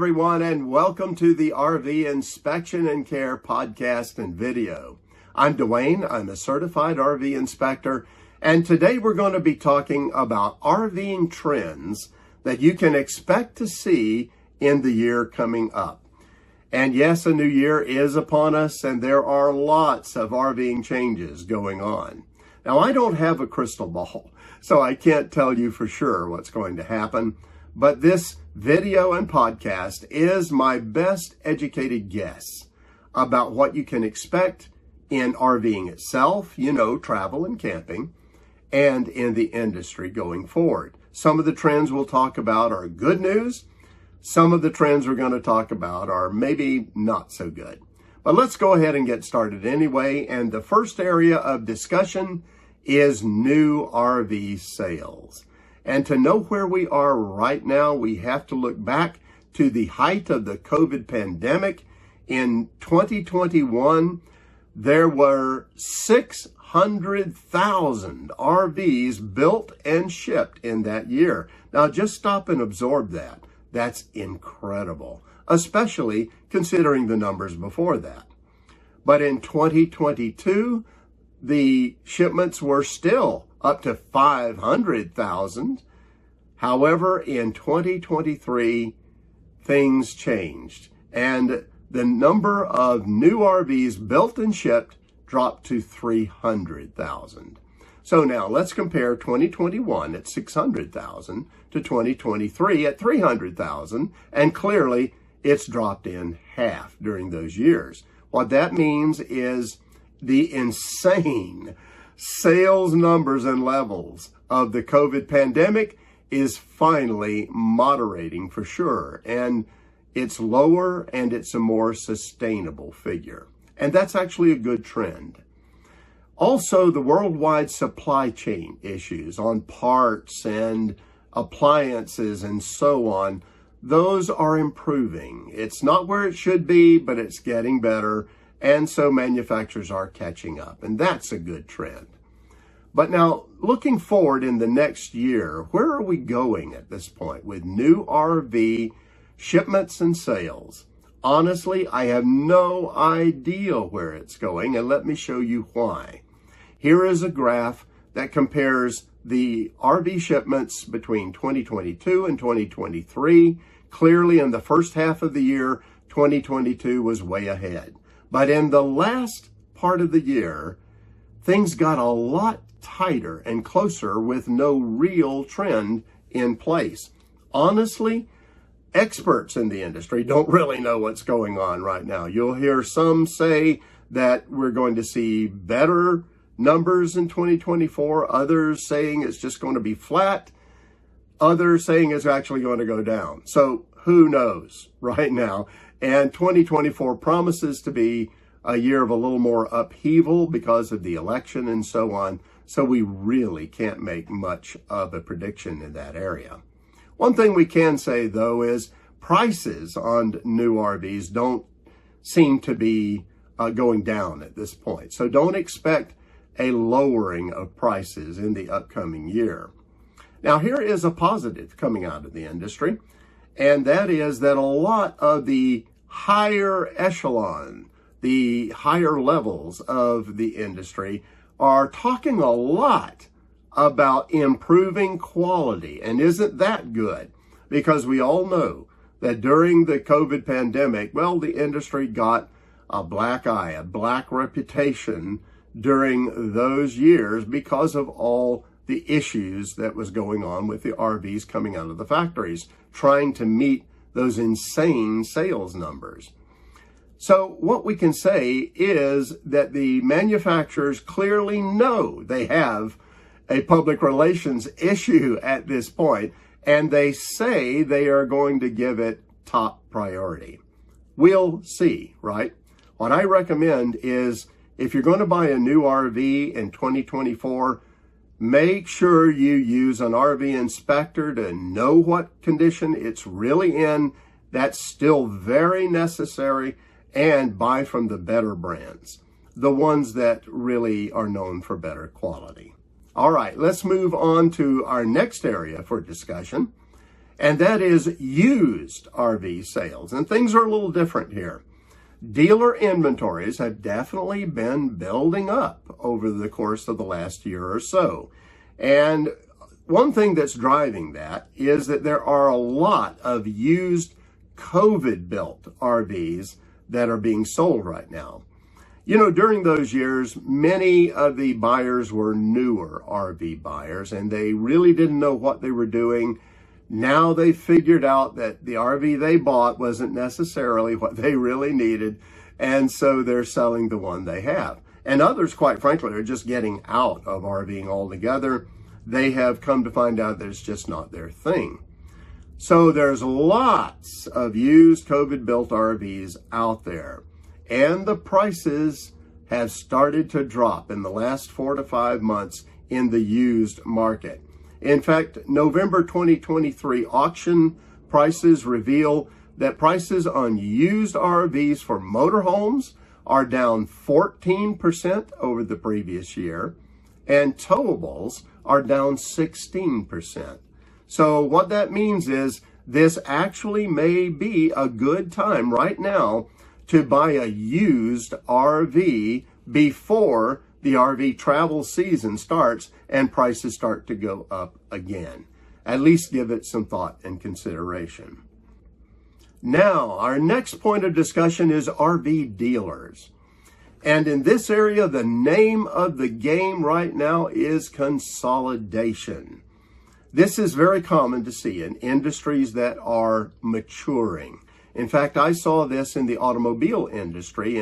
everyone, and welcome to the RV Inspection and Care podcast and video. I'm Dwayne. I'm a certified RV inspector, and today we're going to be talking about RVing trends that you can expect to see in the year coming up. And yes, a new year is upon us, and there are lots of RVing changes going on. Now, I don't have a crystal ball, so I can't tell you for sure what's going to happen, but this video and podcast is my best educated guess about what you can expect in RVing itself, travel and camping, and in the industry going forward. Some of the trends we'll talk about are good news. Some of the trends we're going to talk about are maybe not so good. But let's go ahead and get started anyway. And the first area of discussion is new RV sales. And to know where we are right now, we have to look back to the height of the COVID pandemic. In 2021, there were 600,000 RVs built and shipped in that year. Now, just stop and absorb that. That's incredible, especially considering the numbers before that. But in 2022, the shipments were still up to 500,000. However, in 2023, things changed, and the number of new RVs built and shipped dropped to 300,000. So now let's compare 2021 at 600,000 to 2023 at 300,000, and clearly it's dropped in half during those years. What that means is the insane sales numbers and levels of the COVID pandemic is finally moderating for sure. And it's lower and it's a more sustainable figure. And that's actually a good trend. Also, the worldwide supply chain issues on parts and appliances and so on, those are improving. It's not where it should be, but it's getting better. And so manufacturers are catching up, and that's a good trend. But now, looking forward in the next year, where are we going at this point with new RV shipments and sales? Honestly, I have no idea where it's going, and let me show you why. Here is a graph that compares the RV shipments between 2022 and 2023. Clearly, in the first half of the year, 2022 was way ahead. But in the last part of the year, things got a lot tighter and closer with no real trend in place. Honestly, experts in the industry don't really know what's going on right now. You'll hear some say that we're going to see better numbers in 2024, others saying it's just going to be flat, others saying it's actually going to go down. So who knows right now? And 2024 promises to be a year of a little more upheaval because of the election and so on. So we really can't make much of a prediction in that area. One thing we can say, though, is prices on new RVs don't seem to be going down at this point. So don't expect a lowering of prices in the upcoming year. Now, here is a positive coming out of the industry, and that is that a lot of the higher echelon, the higher levels of the industry are talking a lot about improving quality. And isn't that good? Because we all know that during the COVID pandemic, the industry got a black eye, a black reputation during those years because of all the issues that was going on with the RVs coming out of the factories, trying to meet those insane sales numbers. So what we can say is that the manufacturers clearly know they have a public relations issue at this point, and they say they are going to give it top priority. We'll see, right? What I recommend is if you're going to buy a new RV in 2024, make sure you use an RV inspector to know what condition it's really in. That's still very necessary. And buy from the better brands, the ones that really are known for better quality. All right, let's move on to our next area for discussion. and that is used RV sales. And things are a little different here. Dealer inventories have definitely been building up over the course of the last year or so. And one thing that's driving that is that there are a lot of used COVID-built RVs that are being sold right now. You know, during those years, many of the buyers were newer RV buyers, and they really didn't know what they were doing. Now they figured out that the RV they bought wasn't necessarily what they really needed, and so they're selling the one they have. And others, quite frankly, are just getting out of RVing altogether. They have come to find out that it's just not their thing. So there's lots of used COVID-built RVs out there, and the prices have started to drop in the last 4 to 5 months in the used market. In fact, November 2023 auction prices reveal that prices on used RVs for motorhomes are down 14% over the previous year, and towables are down 16%. So what that means is this actually may be a good time right now to buy a used RV before the RV travel season starts and prices start to go up again. At least give it some thought and consideration. Now, our next point of discussion is RV dealers. And in this area, the name of the game right now is consolidation. This is very common to see in industries that are maturing. In fact, I saw this in the automobile industry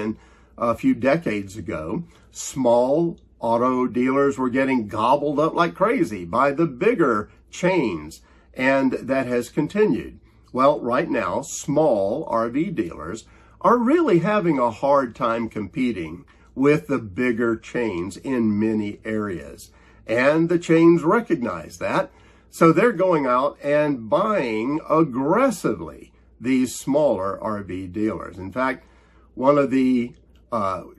a few decades ago. Small auto dealers were getting gobbled up like crazy by the bigger chains, and that has continued. Well, right now, small RV dealers are really having a hard time competing with the bigger chains in many areas. And the chains recognize that, so they're going out and buying aggressively these smaller RV dealers. In fact, one of the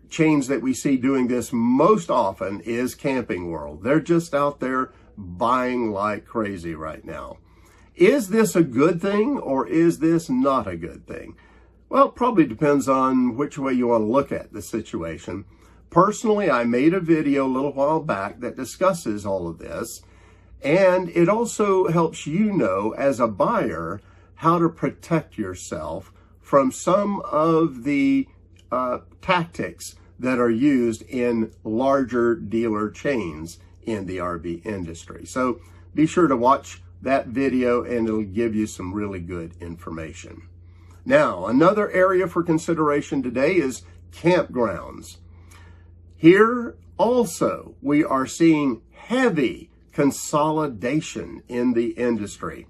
chains that we see doing this most often is Camping World. They're just out there buying like crazy right now. Is this a good thing or is this not a good thing? Well, it probably depends on which way you want to look at the situation. Personally, I made a video a little while back that discusses all of this, and it also helps you know as a buyer how to protect yourself from some of the tactics that are used in larger dealer chains in the RV industry. So be sure to watch that video and it'll give you some really good information. Now, another area for consideration today is campgrounds. Here also, we are seeing heavy consolidation in the industry.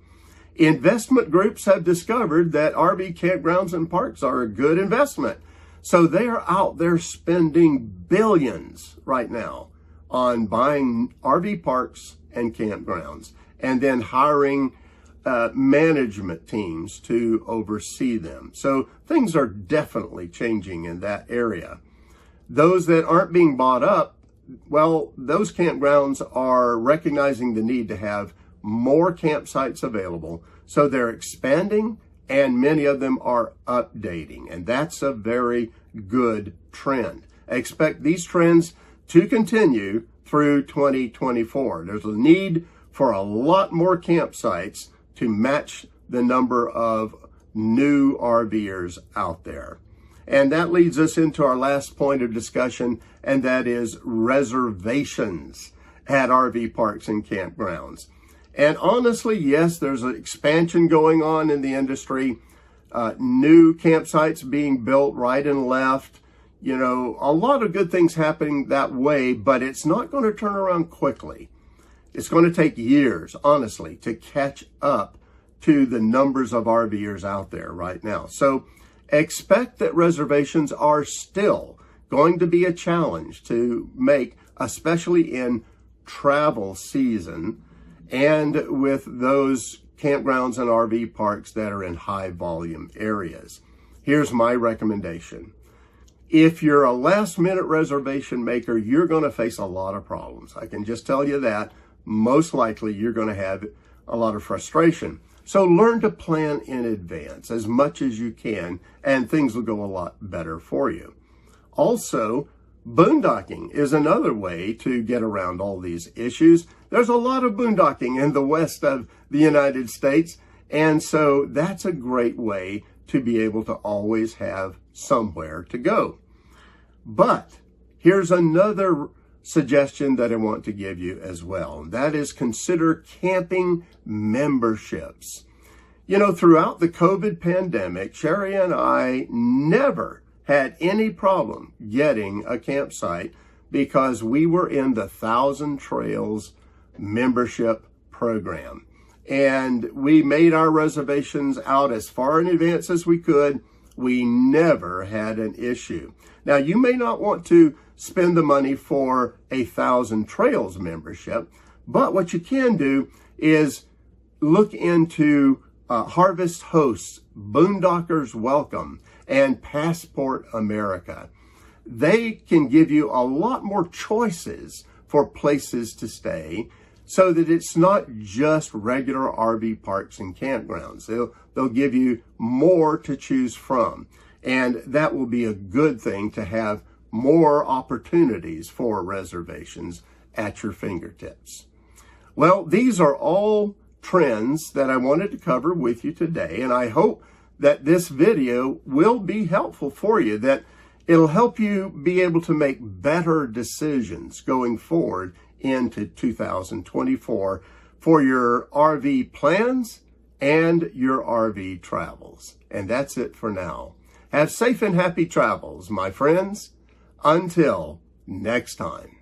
Investment groups have discovered that RV campgrounds and parks are a good investment. So they are out there spending billions right now on buying RV parks and campgrounds and then hiring management teams to oversee them. So things are definitely changing in that area. Those that aren't being bought up, well, those campgrounds are recognizing the need to have more campsites available. So they're expanding and many of them are updating. And that's a very good trend. I expect these trends to continue through 2024. There's a need for a lot more campsites to match the number of new RVers out there. And that leads us into our last point of discussion, and that is reservations at RV parks and campgrounds. And honestly, yes, there's an expansion going on in the industry. New campsites being built right and left. You know, a lot of good things happening that way, but it's not going to turn around quickly. It's going to take years, honestly, to catch up to the numbers of RVers out there right now. So expect that reservations are still going to be a challenge to make, especially in travel season and with those campgrounds and RV parks that are in high volume areas. Here's my recommendation. If you're a last minute reservation maker, you're going to face a lot of problems. I can just tell you that. Most likely you're going to have a lot of frustration. So learn to plan in advance as much as you can, and things will go a lot better for you. Also, boondocking is another way to get around all these issues. There's a lot of boondocking in the west of the United States, and so that's a great way to be able to always have somewhere to go. But here's another suggestion that I want to give you as well. That is, consider camping memberships. You know, throughout the COVID pandemic, Sherry and I never had any problem getting a campsite because we were in the 1,000 Trails membership program. And we made our reservations out as far in advance as we could. We never had an issue. Now, you may not want to spend the money for a 1,000 Trails membership, but what you can do is look into Harvest Hosts, Boondockers Welcome, and Passport America. They can give you a lot more choices for places to stay so that it's not just regular RV parks and campgrounds. They'll give you more to choose from. And that will be a good thing to have more opportunities for reservations at your fingertips. Well, these are all trends that I wanted to cover with you today, and I hope that this video will be helpful for you, that it'll help you be able to make better decisions going forward into 2024 for your RV plans and your RV travels. And that's it for now. Have safe and happy travels, my friends. Until next time.